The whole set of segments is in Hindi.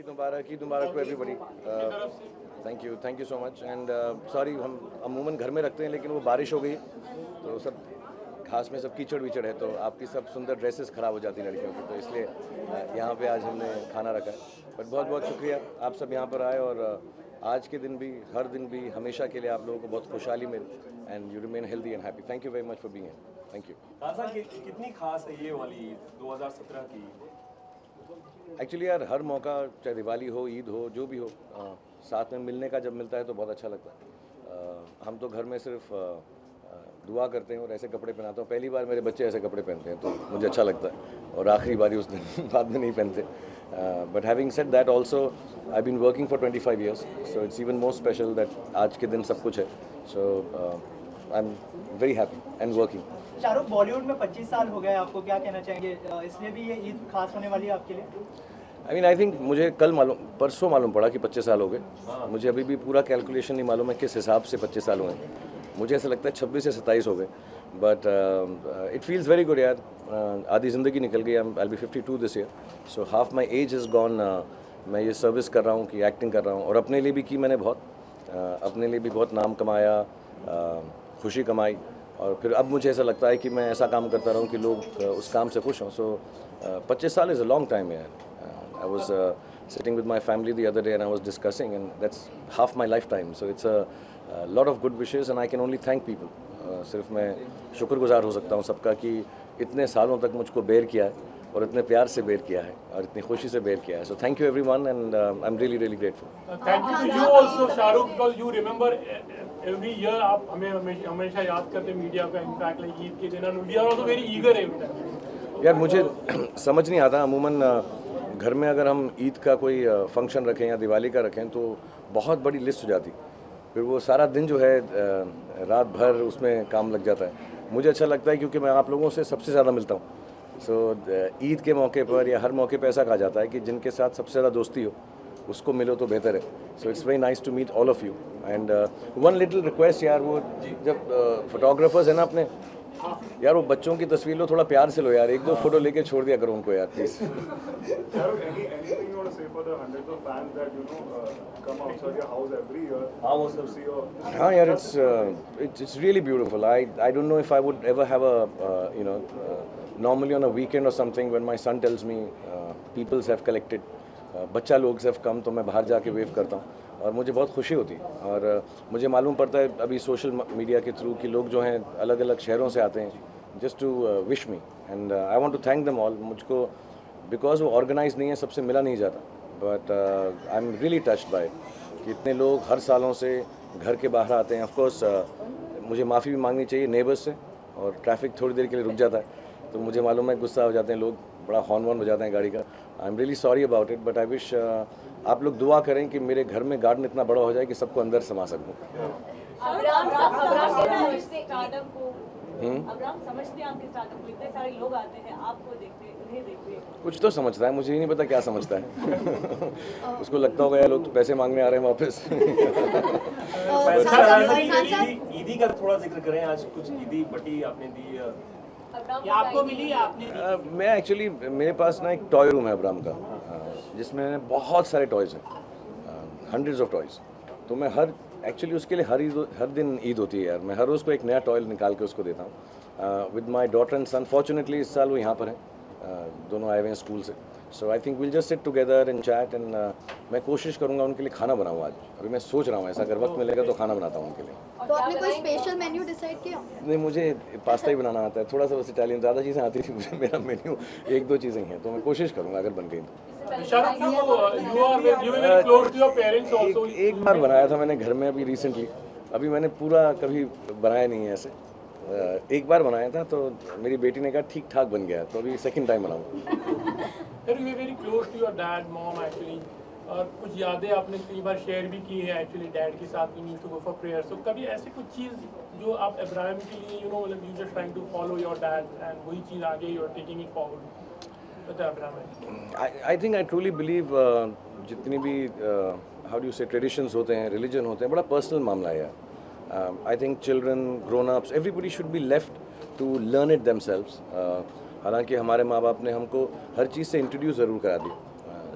ईद मुबारक to everybody. Thank you so much and sorry, हम अमूमन घर में रखते हैं लेकिन वो बारिश हो गई तो सब घास में सब कीचड़ वीचड़ है, तो आपकी सब सुंदर ड्रेसेस ख़राब हो जाती हैं लड़कियों की, तो इसलिए यहाँ पे आज हमने खाना रखा है। बट बहुत बहुत शुक्रिया आप सब यहाँ पर आए, और आज के दिन भी, हर दिन भी, हमेशा के लिए आप लोगों को बहुत खुशहाली मिले and you remain healthy and happy. Thank you very much for being here. Thank you. कितनी खास है ये वाली ईद 2017 की? एक्चुअली यार, हर मौका, चाहे दिवाली हो, ईद हो, जो भी हो, साथ में मिलने का जब मिलता है तो बहुत अच्छा लगता है। हम तो घर में सिर्फ दुआ करते हैं और ऐसे कपड़े पहनाता हूँ। पहली बार मेरे बच्चे ऐसे कपड़े पहनते हैं तो मुझे अच्छा लगता है, और आखिरी बारी उस दिन बाद में नहीं पहनते। But having said that also I been working for 25 years, so it's even more special that आज के दिन सब कुछ है। So I am very happy and working. Shahrukh, Bollywood में 25 साल हो गए, आपको क्या कहना चाहेंगे? इसलिए भी ये ईद खास होने वाली है आपके लिए? आई थिंक मुझे परसों मालूम पड़ा कि 25 साल हो गए। मुझे अभी भी पूरा कैलकुलेशन नहीं मालूम है किस हिसाब से 25 साल हुए हैं। मुझे ऐसा लगता है 26 से 27 हो गए, but it feels very good यार। आधी ज़िंदगी निकल गई। I be 52 this year, so half my age is gone. मैं ये सर्विस कर रहा हूँ कि एक्टिंग कर रहा हूँ, और अपने लिए भी की मैंने बहुत, अपने लिए भी बहुत नाम कमाया, खुशी कमाई, और फिर अब मुझे ऐसा लगता है कि मैं ऐसा काम करता रहूँ कि लोग उस काम से खुश हों। सो 25 साल इज़ अ लॉन्ग टाइम यार। I was sitting with my family the other day and I was discussing, and that's half my lifetime. So it's a lot of good wishes and I can only thank people. सिर्फ मैं शुक्रगुजार हो सकता हूँ सबका कि इतने सालों तक मुझको बेयर किया है, और इतने प्यार से बेयर किया है, और इतनी खुशी से बेयर किया है। So thank you everyone and I'm really grateful. Thank you to you also, Shahrukh, because you remember every year. आप हमें हमेशा याद करते मीडिया का। इनफैक्ट लाइक ईद के दिन we are also very eager every time. यार मुझे समझ नहीं आता, अमूमन घर में अगर हम ईद का कोई फंक्शन रखें या दिवाली का रखें तो बहुत बड़ी लिस्ट हो जाती, फिर वो सारा दिन जो है रात भर उसमें काम लग जाता है। मुझे अच्छा लगता है क्योंकि मैं आप लोगों से सबसे ज़्यादा मिलता हूँ। सो ईद के मौके पर या हर मौके पर ऐसा कहा जाता है कि जिनके साथ सबसे ज़्यादा दोस्ती हो उसको मिलो तो बेहतर है। So it's very nice to meet all of you and one little request यार, वो जब फोटोग्राफर्स हैं ना अपने, यार वो बच्चों की तस्वीर लो, थोड़ा प्यार से लो यार, 1-2 फोटो लेके छोड़ दिया करो उनको यार, प्लीज। हाँ यार, it's really beautiful. I don't know if I would ever have a normally on a weekend or something when my son tells me peoples have collected, बच्चा लोग have come, तो मैं बाहर जाके वेव करता हूँ और मुझे बहुत खुशी होती है। और मुझे मालूम पड़ता है अभी सोशल मीडिया के थ्रू कि लोग जो हैं अलग अलग शहरों से आते हैं just to wish me, and I want to thank them all. मुझको बिकॉज वो ऑर्गेनाइज नहीं है, सबसे मिला नहीं जाता, but I am really touched by कि इतने लोग हर सालों से घर के बाहर आते हैं। ऑफकोर्स मुझे माफ़ी भी मांगनी चाहिए नेबर्स से, और ट्रैफिक थोड़ी देर के लिए रुक जाता है तो मुझे मालूम है गुस्सा हो जाते हैं लोग, बड़ा हॉर्न वॉर्न बजाते हैं गाड़ी का। आई am really sorry about it, but I wish आप लोग दुआ करें कि मेरे घर में गार्डन इतना बड़ा हो जाए कि सबको अंदर समा सकूँ। कुछ तो समझता है, मुझे ही नहीं पता क्या समझता है। उसको लगता होगा यार लोग तो पैसे मांगने आ रहे हैं वापस। ईदी का थोड़ा जिक्र करें। आज कुछ ईदी पट्टी आपने दी, आपको मिली? आपने? मैं एक्चुअली, मेरे पास ना एक टॉय रूम है अब्राम का, जिसमें बहुत सारे टॉयज़ हैं, हंड्रेड्स ऑफ टॉयज़। तो मैं एक्चुअली उसके लिए हर दिन ईद होती है यार, मैं हर रोज़ को एक नया टॉय निकाल के उसको देता हूँ। With my daughter and son, fortunately इस साल वो यहाँ पर हैं, दोनों आए हुए हैं स्कूल से। So I think will just sit together and chat, and मैं कोशिश करूँगा उनके लिए खाना बनाऊँ आज। अभी मैं सोच रहा हूँ ऐसा अगर वक्त मिलेगा तो खाना बनाता हूँ उनके लिए। तो आपने कोई स्पेशल मेन्यू डिसाइड किया? नहीं, मुझे पास्ता ही बनाना आता है, थोड़ा सा बस इटालियन, ज़्यादा चीज़ें आती थी मुझे। मेरा मेन्यू 1-2 चीज़ें हैं, तो मैं कोशिश करूँगा अगर बन गई तो। एक बार बनाया था मैंने घर में अभी रिसेंटली, अभी मैंने पूरा कभी बनाया नहीं है ऐसे। एक बार बनाया था तो मेरी बेटी ने कहा ठीक ठाक बन गया, तो अभी सेकंड टाइम बनाऊंगा। Very close to your dad mom actually, और कुछ यादें आपने कई बार शेयर भी की है एक्चुअली डैड के साथ। You need to go for prayer, so कभी ऐसी कुछ चीज़ जो आप इब्राहिम के लिए you just trying to follow your dad and वही चीज़ आगे you are taking it forward with Ibrahim? I think I truly believe जितनी भी how do you say traditions होते हैं, रिलीजन होते हैं, बड़ा पर्सनल मामला है यार। I think children, grown-ups, everybody should be left to learn it themselves. हालांकि हमारे माँ बाप ने हमको हर चीज़ से इंट्रोड्यूस ज़रूर करा दी,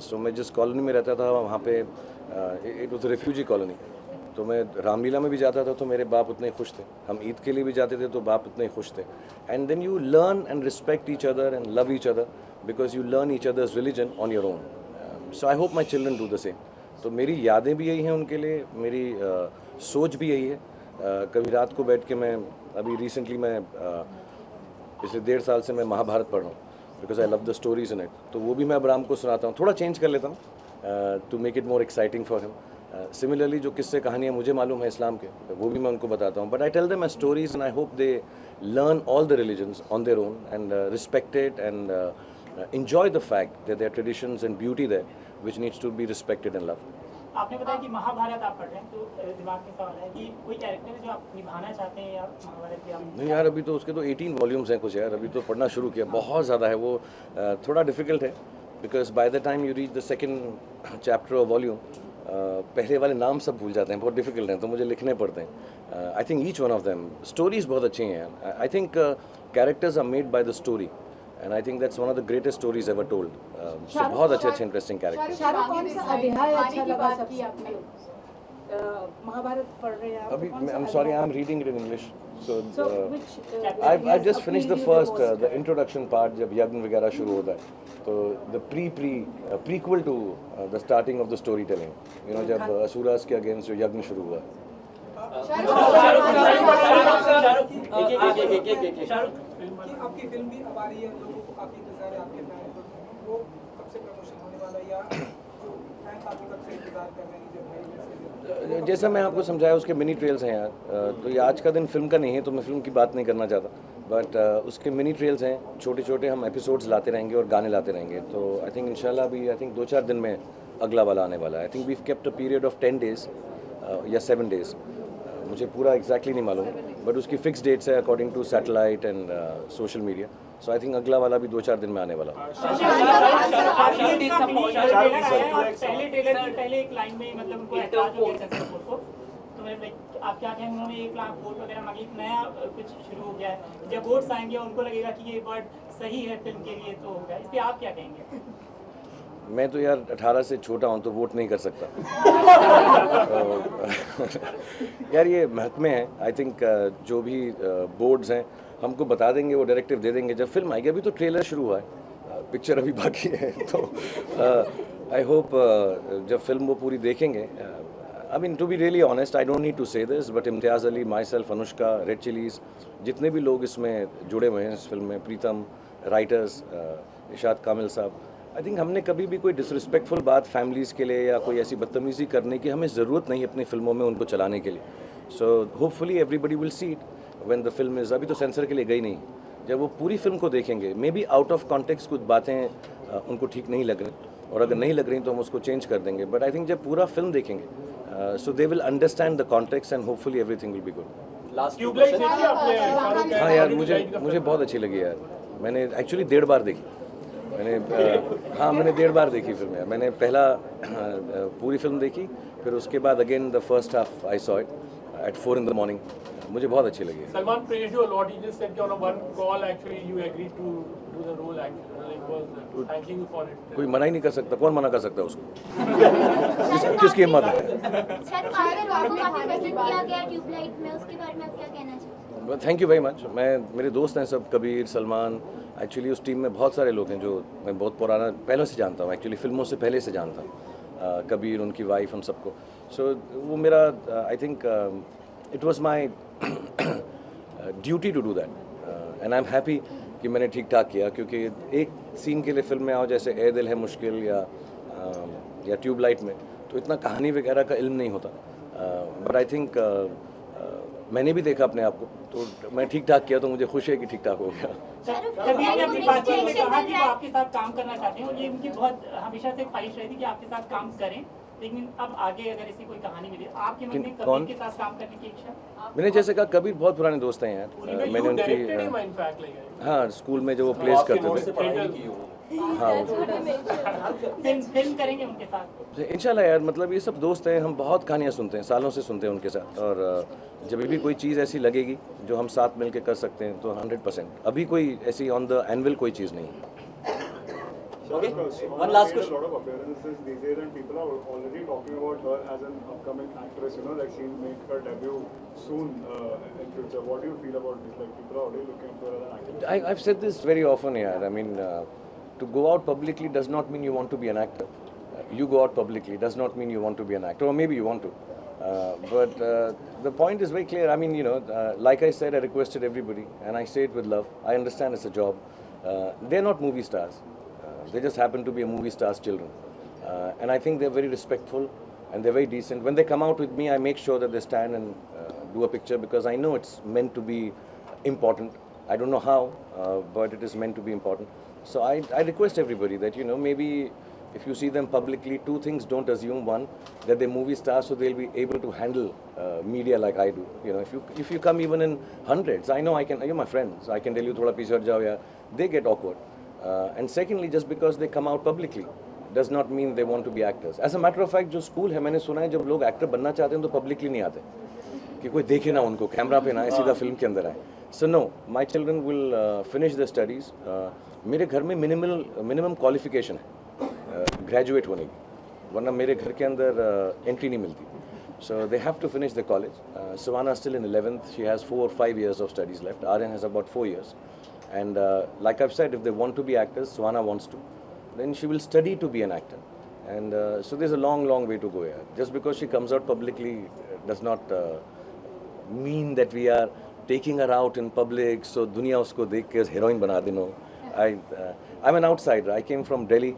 सो मैं जिस कॉलोनी में रहता था वहाँ पे इट वॉज रिफ्यूजी कॉलोनी, तो मैं रामलीला में भी जाता था तो मेरे बाप उतने खुश थे, हम ईद के लिए भी जाते थे तो बाप उतने खुश थे. And then you learn and respect each other and love each other because you learn each other's religion on your own. So I hope my children do the same. तो मेरी यादें भी यही हैं उनके लिए, मेरी सोच भी यही है. कभी रात को बैठ के मैं अभी रिसेंटली मैं पिछले 1.5 साल से मैं महाभारत पढ़ रहा हूँ because I love the stories in it. तो वो भी मैं अब्राम को सुनाता हूँ, थोड़ा चेंज कर लेता हूँ to make it more exciting for him. Similarly जो किस्से कहानियाँ मुझे मालूम है इस्लाम के वो भी मैं उनको बताता हूँ. But I tell them my stories and I hope they learn all the religions on their own and respect it and enjoy the fact that there are traditions and beauty there which needs to be respected and loved. आपने बताया कि महाभारत आप पढ़ रहे हैं, तो दिमाग में सवाल है कि कोई कैरेक्टर है जो आप निभाना चाहते हैं या महाभारत के आप? नहीं यार, अभी तो उसके तो 18 वॉल्यूम्स हैं कुछ यार, अभी तो पढ़ना शुरू किया, बहुत ज़्यादा है वो. थोड़ा डिफिकल्ट है because by the time you reach the second chapter of volume पहले वाले नाम सब भूल जाते हैं, बहुत डिफिकल्ट हैं तो मुझे लिखने पड़ते हैं. I think each one of them stories बहुत अच्छी हैं. I think characters are made by the story and I think that's one of the greatest stories ever told. So बहुत अच्छे इंटरेस्टिंग कैरेक्टर्स. शाहरुख कौन सा अध्याय अच्छा लगा सबसे आपने? महाभारत पढ़ रहे हैं आप? अभी I'm sorry, I'm reading it in English. So which I've just finished the first the introduction part जब यज्ञ वगैरह शुरू होता है तो the prequel to the starting of the storytelling. You know जब असुरास के अगेंस्ट जो यज्ञ शुरू हुआ. आपकी फिल्म भी अब आ रही है, लोगों को काफी इंतजार है आपके फैन को, वो कब से प्रमोशन होने वाला है या जो फैंस आपके कब से इंतजार कर रहे हैं जब भाई वैसे? जैसा मैं आपको समझाया उसके मिनी ट्रेल्स हैं यार. तो ये आज का दिन फिल्म का नहीं है तो मैं फिल्म की बात नहीं करना चाहता, बट उसके मिनी ट्रेल्स हैं, छोटे छोटे हम एपिसोड्स लाते रहेंगे और गाने लाते रहेंगे. तो आई थिंक इंशाल्लाह भी आई थिंक 2-4 दिन में अगला वाला आने वाला है. I think we kept a period of 10 days या 7 days, मुझे पूरा एग्जैक्टली नहीं मालूम, बट उसकी फिक्स डेट्स है according to satellite and social media. So I think अगला वाला भी 2-4 दिन में आने वाला. पहले एक लाइन में मतलब उनको एतराज हो गया सेंसर बोर्ड को, तो मैं आप क्या कहेंगे, उन्होंने 1 लाख वोट वगैरह मांगी, नया कुछ शुरू हो गया है, जब वोट्स आएंगे उनको लगेगा कि ये वर्ड सही है फिल्म के लिए तो होगा, इस पर आप क्या कहेंगे? मैं तो यार 18 से छोटा हूँ तो वोट नहीं कर सकता. यार ये महकमे हैं, आई थिंक जो भी बोर्ड्स हैं हमको बता देंगे, वो डायरेक्टिव दे देंगे जब फिल्म आएगी. अभी तो ट्रेलर शुरू हुआ है, पिक्चर अभी बाकी है. तो आई होप जब फिल्म वो पूरी देखेंगे. I mean to be really honest I don't need to say this, but Imtiaz Ali, myself, Anushka, Red Chillies, जितने भी लोग इसमें जुड़े हुए हैं इस फिल्म में, प्रीतम, राइटर्स, इशाद कामिल साहब, आई थिंक हमने कभी भी कोई डिसरिस्पेक्टफुल बात फैमिलीज़ के लिए या कोई ऐसी बदतमीज़ी करने की हमें ज़रूरत नहीं अपनी फिल्मों में उनको चलाने के लिए. So hopefully everybody will see it when the film is. अभी तो सेंसर के लिए गई नहीं, जब वो पूरी फिल्म को देखेंगे may be out of context कुछ बातें उनको ठीक नहीं लग रही, और अगर नहीं लग रही तो हम उसको चेंज कर देंगे. बट आई थिंक जब पूरा फिल्म देखेंगे so they will understand the context and hopefully everything will be good. Tubelight देखी आपने शाहरुख हाँ यार, मुझे बहुत अच्छी लगी यार. मैंने एक्चुअली 1.5 बार देखी. मैंने 1.5 बार देखी फिल्म. मैंने पहला पूरी फिल्म देखी, फिर उसके बाद again the first half I saw it at 4 in the morning. मुझे बहुत अच्छी लगी. Salman praised you a lot. He just said on a one call actually you agreed to do the role actually. Like was thanking you for it. कोई मना ही नहीं कर सकता. कौन मना कर सकता है उसको? किसकी हिम्मत है? सर आपको काफी पसंद किया गया ट्यूबलाइट में, उसके बारे में आप क्या कहना चाहते हैं? Thank you very much. मेरे दोस्त हैं सब, कबीर, सलमान, एक्चुअली उस टीम में बहुत सारे लोग हैं जो मैं बहुत पुराना पहले से जानता हूँ, एक्चुअली फिल्मों से पहले से जानता हूँ. कबीर, उनकी वाइफ, उन सबको. सो वो मेरा I think it was my duty to do that and I am happy कि मैंने ठीक ठाक किया, क्योंकि एक सीन के लिए फिल्म में आओ जैसे ए दिल है मुश्किल या ट्यूबलाइट में, तो इतना कहानी वगैरह का इल्म नहीं होता. बट आई थिंक मैंने भी देखा अपने आप को, तो मैं ठीक ठाक किया, तो मुझे खुशी है कि ठीक ठाक हो गया. कभी ने अपनी बातचीत में कहा कि वो आपके साथ काम करना चाहते हैं, और ये उनकी बहुत हमेशा से ख्वाहिश रही थी कि आपके साथ काम करें, लेकिन अब आगे अगर ऐसी कोई कहानी मिले, आपके मन में कबीर के साथ काम करने की इच्छा? मैंने जैसे कहा, कबीर बहुत पुराने दोस्त हैं यार. मैंने उनकी हाँ स्कूल में जो वो प्लेस करते थे, हाँ फिल्म करेंगे उनके साथ इंशाल्लाह यार. मतलब ये सब दोस्त हैं, हम बहुत कहानियाँ सुनते हैं, सालों से सुनते हैं उनके साथ, और जब भी कोई चीज़ ऐसी लगेगी जो हम साथ मिलकर कर सकते हैं तो 100%. अभी कोई ऐसी ऑन द एनविल कोई चीज़ नहीं. Okay, Suhana one last made question. a lot of appearances these days, and people are already talking about her as an upcoming actress. You know, like she'll make her debut soon in future. What do you feel about this? Like people are already looking for her as an actress. I've said this very often here. I mean, to go out publicly does not mean you want to be an actor. You go out publicly does not mean you want to be an actor, or maybe you want to. But the point is very clear. I mean, you know, like I said, I requested everybody, and I say it with love. I understand it's a job. They're not movie stars. They just happen to be a movie star's children. And I think they're very respectful and they're very decent. When they come out with me, I make sure that they stand and do a picture because I know it's meant to be important. I don't know how, but it is meant to be important. So I request everybody that, you know, maybe if you see them publicly, two things: don't assume. One, that they're movie stars, so they'll be able to handle media like I do. You know, if you come even in hundreds, I know I can. You're my friends. I can tell you, thoda piche hat jao, yeah. They get awkward. And secondly, just because they come out publicly does not mean they want to be actors. As a matter of fact, जो स्कूल है मैंने सुना है जब लोग एक्टर बनना चाहते हैं तो पब्लिकली नहीं आते कि कोई देखे ना उनको कैमरा पे ना आए सीधा फिल्म के अंदर आए. So no, my children will finish their studies. मेरे घर में मिनिमम क्वालिफिकेशन है ग्रेजुएट होने की, वरना मेरे घर के अंदर एंट्री नहीं मिलती. So they have to finish their college. Suhana is still in 11th. She has 4 or 5 years of studies left. Aryan has about 4 years. And like I've said, if they want to be actors, Suhana wants to, then she will study to be an actor. And so there's a long way to go here. Just because she comes out publicly does not mean that we are taking her out in public, so दुनिया उसको देख के heroine बना दे. No, I'm an outsider. I came from Delhi.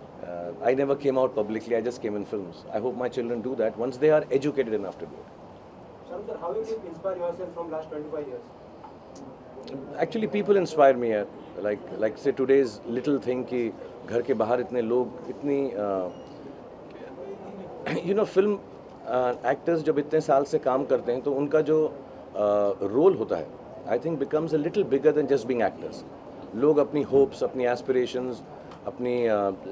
I never came out publicly. I just came in films. I hope my children do that once they are educated enough to do it. Sir, how you inspire yourself from last 25 years? Actually, people inspire me यार. Like say today's little thing कि घर के बाहर इतने लोग इतनी you know film actors जब इतने साल से काम करते हैं तो उनका जो रोल होता है I think becomes a little bigger than just being actors. लोग अपनी hopes, अपनी aspirations, अपनी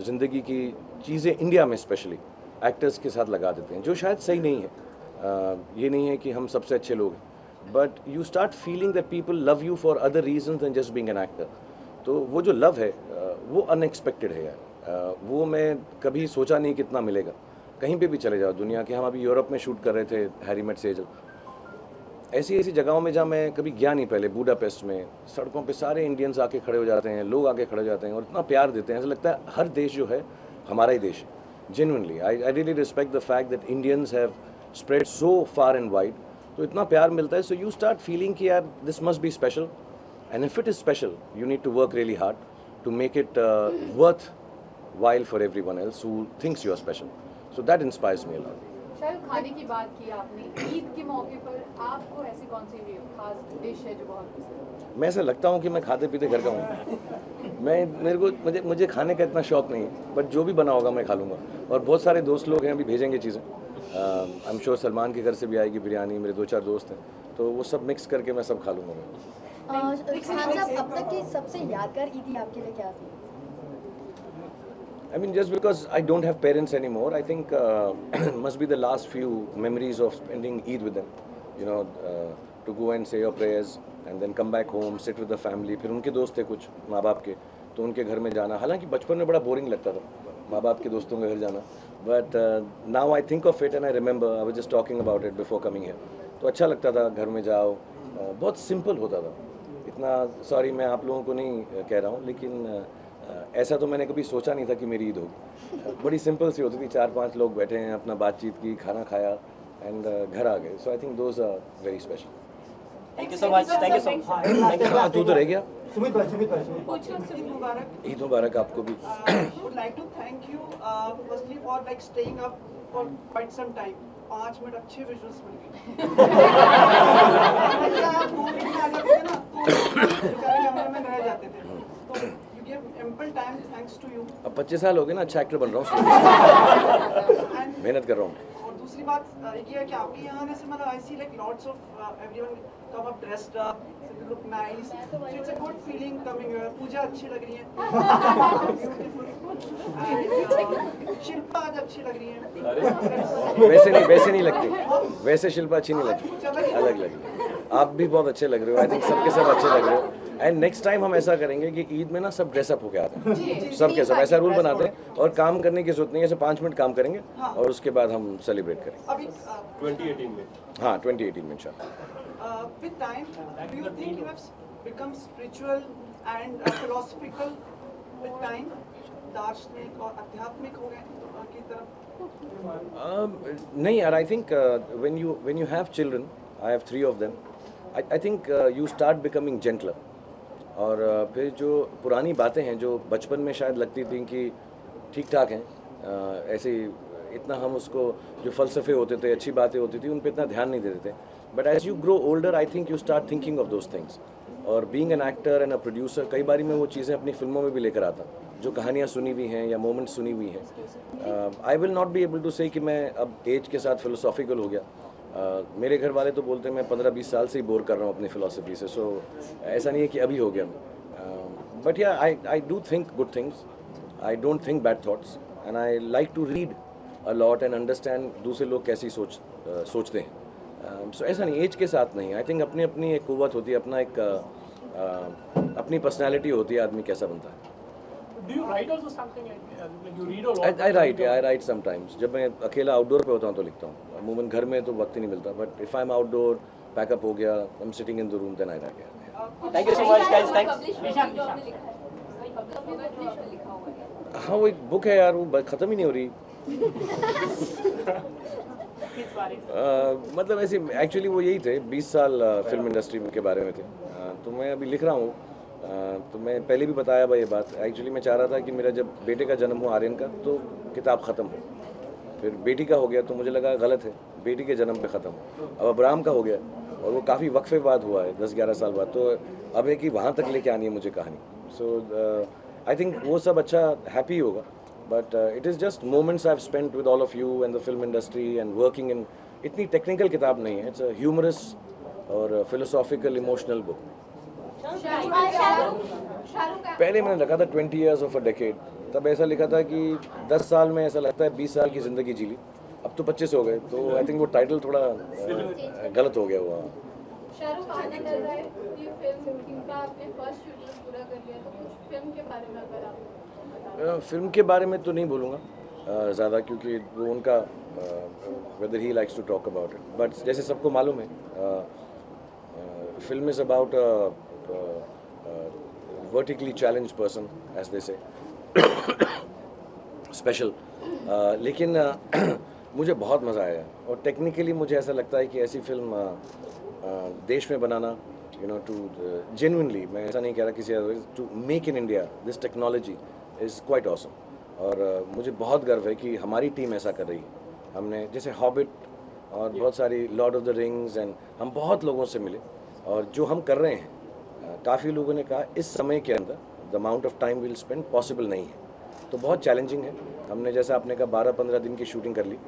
ज़िंदगी की चीज़ें इंडिया में स्पेशली एक्टर्स के साथ लगा देते हैं जो शायद सही नहीं है. ये नहीं है कि हम सबसे अच्छे लोग हैं, but you start feeling that people love you for other reason than just being an actor. तो वो जो लव है वो अनएक्सपेक्टेड है यार. वो मैं कभी सोचा नहीं कितना मिलेगा. कहीं पे भी चले जाओ दुनिया के, हम अभी यूरोप में शूट कर रहे थे हैरी मेट सेजल, ऐसी जगहों में जहाँ मैं कभी गया नहीं पहले, बुडापेस्ट में सड़कों पे सारे इंडियंस आके खड़े हो जाते हैं, लोग आके खड़े हो जाते हैं और इतना प्यार देते हैं, ऐसा लगता है हर देश जो है हमारा ही देश है. Genuinely I really respect the fact that Indians have spread so far and wide. तो इतना प्यार मिलता है. सो यू स्टार्ट फीलिंग कि यार this must be special, and if it is special you need to work really hard to make it worth while for everyone else who thinks you are special. So that inspires me a lot. शायद खाने की बात की आपने, ईद के मौके पर आपको ऐसी कौन सी खास डिश है जो बहुत पसंद है? मैं ऐसा लगता हूँ कि मैं खाते पीते घर का हूँ. मुझे खाने का इतना शौक नहीं है, बट जो भी बना होगा मैं खा लूँगा. और बहुत सारे दोस्त लोग हैं अभी भेजेंगे चीज़ें. आई एम श्योर सलमान के घर से भी आएगी बिरयानी. मेरे 2-4 दोस्त हैं, तो वो सब मिक्स करके मैं सब खा लूँगा मैं. खान साहब, अब तक की सबसे यादगार ईदी आपके लिए क्या थी? I mean, just because I don't have parents anymore, I think must be the last few memories of spending Eid with them. You know, to go and say your prayers and then come back home, sit with the family. फिर उनके दोस्त थे कुछ माँ बाप के, तो उनके घर में जाना. हालांकि बचपन में बड़ा बोरिंग लगता था माँ बाप के दोस्तों के घर जाना. But now I think of it and I remember I was just talking about it before coming here. तो अच्छा लगता था घर में जाओ. बहुत सिंपल होता था. इतना सॉरी मैं आप लोगों को नहीं कह रहा हूँ, लेकिन ऐसा तो मैंने कभी सोचा नहीं था कि मेरी ईद होगी. बड़ी सिंपल सी होती थी. 4-5 लोग बैठे हैं, अपना बातचीत की, खाना खाया एंड घर आ गए. So I think those are very special. Thank you so much. Thank you so much. हाँ, तू तो रह गया. सुमित भाई मुबारक. ईद मुबारक आपको भी. would like to thank you firstly for like staying up for quite some time. 5 minute अच्छे विजुअल्स मिल गए. आप 2 मिनट में आ जाते थे ना तो कैमरामैन रह जाते थे. तो you gave ample time thanks to you. अब 25 साल हो गए ना, अच्छा एक्टर बन रहा हूँ. मेहनत कर रहा हूँ. और दूसरी बात ये है कि आपके यहाँ जैसे मतलब I see like lots of everyone come up dressed up, they look nice. So it's a good feeling coming here. पूजा अच्छी लग रही है. And शिल्पा आज अच्छी लग रही है. वैसे नहीं लगती. वैसे शिल्पा अच्छी नहीं लगती, अलग लगती. आप भी बहुत अच्छे लग रहे हो. आई थिंक सबके सब अच्छे लग रहे हो. एंड नेक्स्ट टाइम हम ऐसा करेंगे कि ईद में ना सब ड्रेसअप होके आते हैं, सब के सब ऐसा रूल बनाते हैं, और काम करने की जरूरत नहीं है, ऐसे 5 मिनट काम करेंगे और उसके बाद हम सेलिब्रेट करेंगे। अभी 2018 में हाँ 2018 में इंशाल्लाह। with time, do you think you have become spiritual and philosophical with time? दार्शनिक और आध्यात्मिक हो गए की तरफ? नहीं यार, I think when you have children, I have 3 of them, I think you start becoming gentler. और फिर जो पुरानी बातें हैं जो बचपन में शायद लगती थी कि ठीक ठाक हैं, ऐसे इतना हम उसको जो फ़लसफ़े होते थे, अच्छी बातें होती थी, उन पर इतना ध्यान नहीं देते थे। But as you grow older I think you start thinking of those things. और being an actor and a producer, कई बारी मैं वो चीज़ें अपनी फिल्मों में भी लेकर आता, जो कहानियाँ सुनी हुई हैं या मोमेंट्स सुनी हुई हैं। I will not be able to say कि मैं अब एज के साथ फिलोसॉफिकल हो गया। मेरे घर वाले तो बोलते हैं मैं 15-20 साल से ही बोर कर रहा हूँ अपनी फ़िलासफ़ी से, सो ऐसा नहीं है कि अभी हो गया मैं। बट या I do think good things, I don't think bad thoughts, and I like to read a lot and understand दूसरे लोग कैसी सोचते हैं। सो ऐसा नहीं, एज के साथ नहीं। आई थिंक अपनी अपनी एक कुव्वत होती है, अपना एक अपनी पर्सनैलिटी होती है, आदमी कैसा बनता है। Do you write also something like you read a lot? I write sometimes. जब मैं अकेला आउटडोर पे होता हूँ तो लिखता हूँ। अमूमन घर में तो वक्त ही नहीं मिलता, but if I am outdoor, pack up हो गया, I am sitting in the room, then I write. Thank you so much guys, thanks. हाँ वो एक बुक है यार, वो ख़त्म ही नहीं हो रही। मतलब ऐसे एक्चुअली वो यही थे, 20 साल फिल्म इंडस्ट्री के बारे में थे। तो मैं अभी लिख रहा हूँ। तो मैं पहले भी बताया भाई ये बात, एक्चुअली मैं चाह रहा था कि मेरा जब बेटे का जन्म हुआ आर्यन का, तो किताब ख़त्म हो, फिर बेटी का हो गया तो मुझे लगा गलत है, बेटी के जन्म पे ख़त्म। अब अब्राहम का हो गया और वो काफ़ी वक्फे बाद हुआ है, 10-11 साल बाद, तो अब है कि वहाँ तक लेके आनी है मुझे कहानी। सो आई थिंक वो सब अच्छा हैप्पी होगा, but it is just moments I have spent with all of you and the film industry and working in. इतनी टेक्निकल किताब नहीं है, इट्स अ ह्यूमरस और फिलोसॉफिकल इमोशनल बुक। पहले मैंने रखा था 20 years of a decade, तब ऐसा लिखा था कि 10 साल में ऐसा लगता है 20 साल की ज़िंदगी जी ली, अब तो 25 हो गए, तो आई थिंक वो टाइटल थोड़ा गलत हो गया हुआ। शाहरुख आने कर रहा है ये फिल्म का, आपने फर्स्ट शेड्यूल पूरा कर लिया, तो कुछ फिल्म के बारे में अगर आप फिल्म के बारे में तो नहीं बोलूँगा ज़्यादा, क्योंकि वो उनका वेदर ही likes to talk about it. But जैसे सबको मालूम है, film is about vertically challenged person, as they say, special. लेकिन मुझे बहुत मज़ा आया, और टेक्निकली मुझे ऐसा लगता है कि ऐसी फिल्म देश में बनाना, यू नो, टू जेन्युइनली, मैं ऐसा नहीं कह रहा किसी otherwise, to make in India this technology is quite awesome. और मुझे बहुत गर्व है कि हमारी टीम ऐसा कर रही है। हमने जैसे हॉबिट और बहुत सारी Lord of the rings, and हम बहुत लोगों से मिले, और जो हम कर रहे हैं, काफ़ी लोगों ने कहा इस समय के अंदर the amount of time will spend possible नहीं है, तो बहुत चैलेंजिंग है। हमने जैसा आपने कहा 12-15 दिन की शूटिंग कर ली,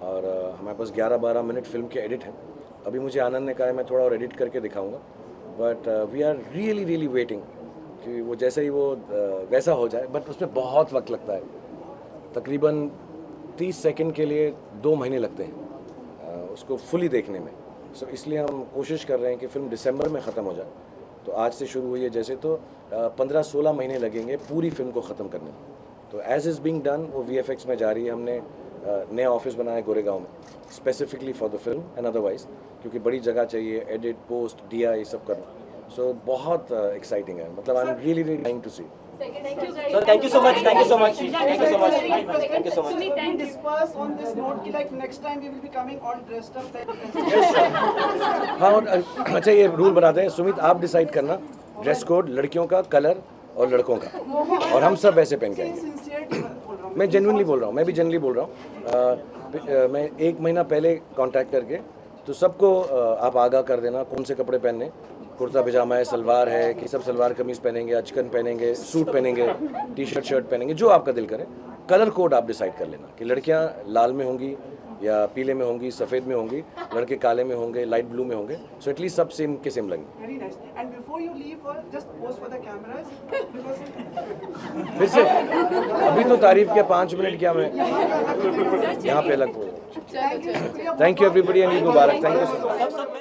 और हमारे पास 11-12 मिनट फिल्म के एडिट हैं। अभी मुझे आनंद ने कहा है मैं थोड़ा और एडिट करके दिखाऊंगा, but we are really waiting कि वो जैसे ही वो वैसा हो जाए, बट उसमें बहुत वक्त लगता है, तकरीबन 30 सेकंड के लिए 2 महीने लगते हैं उसको फुली देखने में। सो इसलिए हम कोशिश कर रहे हैं कि फ़िल्म दिसंबर में ख़त्म हो जाए। तो आज से शुरू हुई है जैसे, तो 15-16 महीने लगेंगे पूरी फिल्म को ख़त्म करने में। तो एज इज़ बीइंग डन, वो VFX में जा रही है। हमने नया ऑफिस बनाया है गोरेगांव में, specifically for the film and otherwise, क्योंकि बड़ी जगह चाहिए, एडिट, पोस्ट, DI ये सब करना। सो बहुत एक्साइटिंग है, मतलब I am really trying to see. Sir thank you so much, thank you so much, thank you so much, thank you so much. We disperse on this note कि like next time we will be coming all dressed up like हाँ, और अच्छा ये रूल बनाते हैं सुमित, आप डिसाइड करना ड्रेस कोड, लड़कियों का कलर और लड़कों का, और हम सब वैसे पहन के आएंगे। sincerity बोल रहा हूँ। मैं जेन्युइनली बोल रहा हूँ, मैं भी जेन्युइनली बोल रहा हूँ। मैं 1 महीना पहले कांटेक्ट करके तो सबको आप आगाह कर देना कौन से कपड़े पहनने, कुर्ता पजामा है, सलवार है कि सब सलवार कमीज़ पहनेंगे, अचकन पहनेंगे, सूट पहनेंगे, टी-शर्ट शर्ट पहनेंगे, जो आपका दिल करे। कलर कोड आप डिसाइड कर लेना कि लड़कियां लाल में होंगी या पीले में होंगी, सफ़ेद में होंगी, लड़के काले में होंगे, लाइट ब्लू में होंगे। सो एटलीस्ट सब सेम के सेम लगेंगे। Very nice. And before you leave, just pose for the cameras because फिर से अभी तो तारीफ किया 5 मिनट किया मैं, यहाँ पे अलग बोल। thank you. Thank you everybody and Eid Mubarak. Thank you so much.